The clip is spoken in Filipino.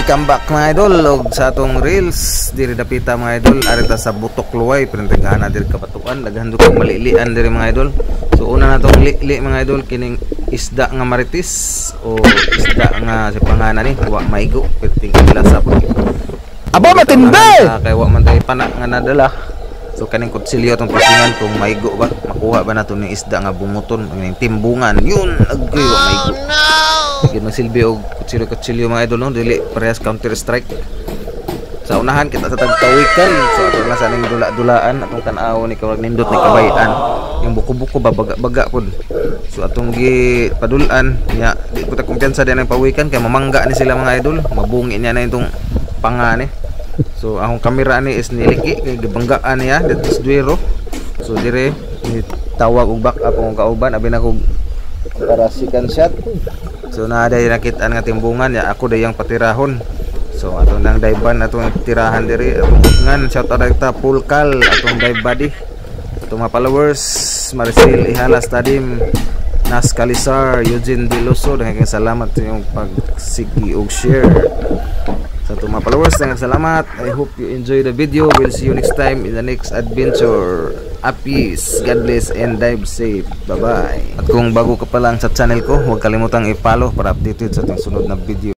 welcome back mga idol og sa atong reels diri dapita mga idol arita sa Butok Luway pinantigahan na diri kabatuan daghan ko malilian diri mga idol. So una na tong li mga idol kining isda nga maritis o isda nga si pangalan ni wa maigo piting lasa po. Aba matindi kay wa man tay pana nga nadala. So kaning kutsilyo atong tusingan kung maigo ba makuha ba nato ni isda nga bunguton ang timbungan yun agoy wa maigo. Gino silbi og kutsilyo mga idol no dili parehas Counter Strike. Sa unahan kita sa tagtawikan so ato na sa ning dula-dulaan atong tan-aw ni kawag nindot ni kabayan yung buko-buko babaga pod. So atong gi padulan nya di ko ta kumpiyansa din ang pawikan kay mamangga ni sila mga idol mabungi niya na itong panga ni. So akong kamera ni is niliki kay gibanggaan niya dito sa duwero. So dire tawag og back up ang kauban abi na ko para second shot. So na day nakit-an nga timbungan ya ako dayang patirahon. So atong nang dayban atong tirahan diri atong ngan shout out ta Pulkal atong dive buddy. Atong mga followers Maricel Ihalas Tadim, Nas Kalisar, Eugene Diloso daghang salamat sa inyong pagsigi og share. Sa atong mga followers daghang salamat. I hope you enjoy the video. We'll see you next time in the next adventure. Peace, God bless and dive safe. Bye bye. At kung bago ka pa lang sa channel ko, huwag kalimutang i-follow para updated sa ating sunod na video.